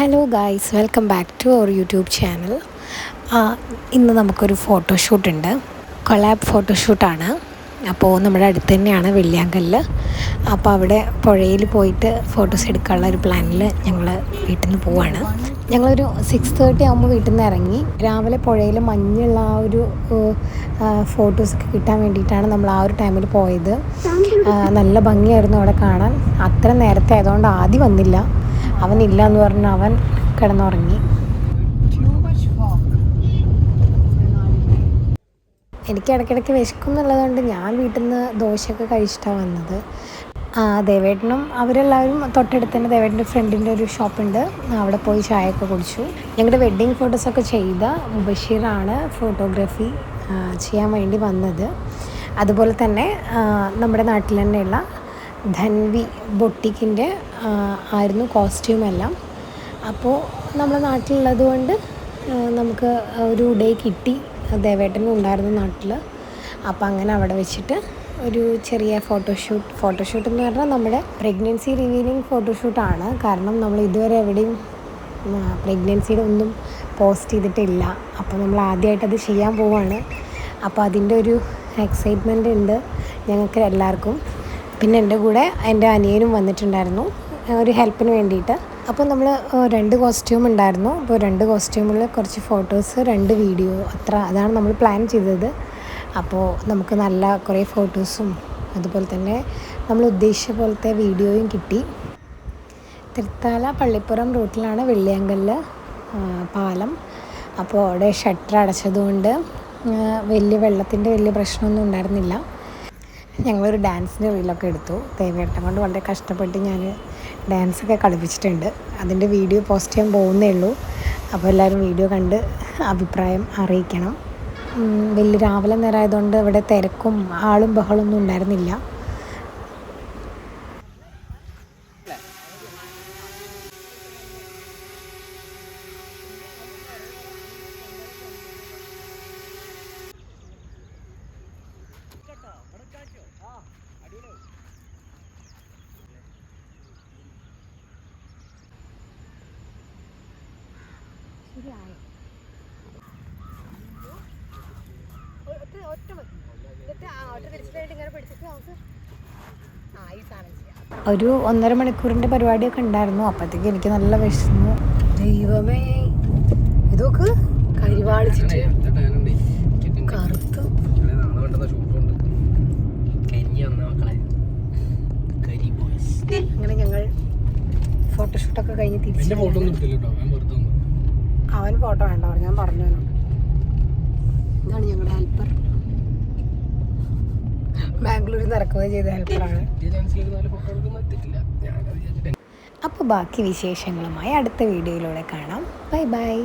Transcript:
Hello guys, welcome back to our YouTube channel. ഇന്ന് നമുക്കൊരു photoshoot ഉണ്ട്, കൊളാബ് ഫോട്ടോഷൂട്ടാണ്. അപ്പോൾ നമ്മുടെ അടുത്ത് തന്നെയാണ് വെള്ളിയാങ്കല്ല്. അപ്പോൾ അവിടെ പുഴയിൽ പോയിട്ട് ഫോട്ടോസ് എടുക്കാനുള്ള ഒരു പ്ലാനിൽ ഞങ്ങൾ വീട്ടിൽ നിന്ന് പോവാണ്. ഞങ്ങളൊരു 6:30 ആകുമ്പോൾ വീട്ടിൽ നിന്ന് ഇറങ്ങി. രാവിലെ പുഴയിൽ മഞ്ഞുള്ള ആ ഒരു ഫോട്ടോസൊക്കെ കിട്ടാൻ വേണ്ടിയിട്ടാണ് നമ്മൾ ആ ഒരു ടൈമിൽ പോയത്. നല്ല ഭംഗിയായിരുന്നു അവിടെ കാണാൻ. അത്ര നേരത്തെ ആയതുകൊണ്ട് ആദ്യം വന്നില്ല. അവനില്ല എന്ന് പറഞ്ഞ് അവൻ കിടന്നുറങ്ങി. എനിക്ക് ഇടയ്ക്കിടയ്ക്ക് വിശക്കും എന്നുള്ളതുകൊണ്ട് ഞാൻ വീട്ടിൽ നിന്ന് ദോശയൊക്കെ കഴിച്ചിട്ടാണ് വന്നത്. ദേവേട്ടനും അവരെല്ലാവരും തൊട്ടടുത്ത് തന്നെ ദേവേട്ടൻ്റെ ഫ്രണ്ടിൻ്റെ ഒരു ഷോപ്പുണ്ട്, അവിടെ പോയി ചായയൊക്കെ കുടിച്ചു. ഞങ്ങളുടെ വെഡ്ഡിങ് ഫോട്ടോസൊക്കെ ചെയ്ത ബഷീറാണ് ഫോട്ടോഗ്രാഫി ചെയ്യാൻ വേണ്ടി വന്നത്. അതുപോലെ തന്നെ നമ്മുടെ നാട്ടിൽ തന്നെയുള്ള ധൻവി ബൊട്ടിക്കിൻ്റെ ആയിരുന്നു കോസ്റ്റ്യൂമെല്ലാം. അപ്പോൾ നമ്മുടെ നാട്ടിലുള്ളത് കൊണ്ട് നമുക്ക് ഒരു ഡേ കിട്ടി. ദേവേട്ടനും ഉണ്ടായിരുന്നു നാട്ടിൽ. അപ്പോൾ അങ്ങനെ അവിടെ വെച്ചിട്ട് ഒരു ചെറിയ ഫോട്ടോഷൂട്ട് എന്ന് പറഞ്ഞാൽ നമ്മുടെ പ്രഗ്നൻസി റിവീലിംഗ് ഫോട്ടോഷൂട്ടാണ്. കാരണം നമ്മൾ ഇതുവരെ എവിടെയും പ്രഗ്നൻസിയുടെ ഒന്നും പോസ്റ്റ് ചെയ്തിട്ടില്ല. അപ്പോൾ നമ്മൾ ആദ്യമായിട്ടത് ചെയ്യാൻ പോവുകയാണ്. അപ്പോൾ അതിൻ്റെ ഒരു എക്സൈറ്റ്മെൻ്റ് ഉണ്ട് ഞങ്ങൾക്ക് എല്ലാവർക്കും. പിന്നെ എൻ്റെ കൂടെ എൻ്റെ അനിയനും വന്നിട്ടുണ്ടായിരുന്നു ഒരു ഹെൽപ്പിന് വേണ്ടിയിട്ട്. അപ്പോൾ നമ്മൾ 2 കോസ്റ്റ്യൂം ഉണ്ടായിരുന്നു. അപ്പോൾ 2 കോസ്റ്റ്യൂമിൽ കുറച്ച് ഫോട്ടോസ്, 2 വീഡിയോ, അതാണ് നമ്മൾ പ്ലാൻ ചെയ്തത്. അപ്പോൾ നമുക്ക് നല്ല കുറേ ഫോട്ടോസും അതുപോലെ തന്നെ നമ്മൾ ഉദ്ദേശിച്ച പോലത്തെ വീഡിയോയും കിട്ടി. തൃത്താല പള്ളിപ്പുറം റൂട്ടിലാണ് വെള്ളിയാങ്കല്ല് പാലം. അപ്പോൾ അവിടെ ഷട്ടർ അടച്ചതുകൊണ്ട് വെള്ളത്തിൻ്റെ വലിയ പ്രശ്നമൊന്നും ഉണ്ടായിരുന്നില്ല. ഞങ്ങളൊരു ഡാൻസിൻ്റെ റീലൊക്കെ എടുത്തു. ദേവേട്ടൻ കൊണ്ട് വളരെ കഷ്ടപ്പെട്ട് ഞാൻ ഡാൻസൊക്കെ കളിപ്പിച്ചിട്ടുണ്ട്. അതിൻ്റെ വീഡിയോ പോസ്റ്റ് ചെയ്യാൻ പോകുന്നേ ഉള്ളൂ. അപ്പോൾ എല്ലാവരും വീഡിയോ കണ്ട് അഭിപ്രായം അറിയിക്കണം. വലിയ രാവിലെ നേരമായതുകൊണ്ട് ഇവിടെ തിരക്കും ആളും ബഹളമൊന്നും ഉണ്ടായിരുന്നില്ല. ഒരു 1.5 മണിക്കൂറിൻ്റെ പരിപാടിയൊക്കെ ഉണ്ടായിരുന്നു. അപ്പോഴത്തേക്ക് എനിക്ക് നല്ല വിശന്നു. ദൈവമേ, ഇതൊക്കെ കരിവാളിച്ചിട്ട് കറുത്ത്. അങ്ങനെ ഞങ്ങൾ ഫോട്ടോഷൂട്ടൊക്കെ കഴിഞ്ഞ് തിരിച്ചു. അവൻ ഫോട്ടോ വേണ്ട, ഞാൻ പറഞ്ഞു. ഇതാണ് ഞങ്ങളുടെ ഹെൽപ്പർ, ബാംഗ്ലൂരിൽ നിന്ന് ഇറക്കുകയും ചെയ്ത ഹെൽപ്പറാണ്. അപ്പോൾ ബാക്കി വിശേഷങ്ങളുമായി അടുത്ത വീഡിയോയിലൂടെ കാണാം. Bye bye.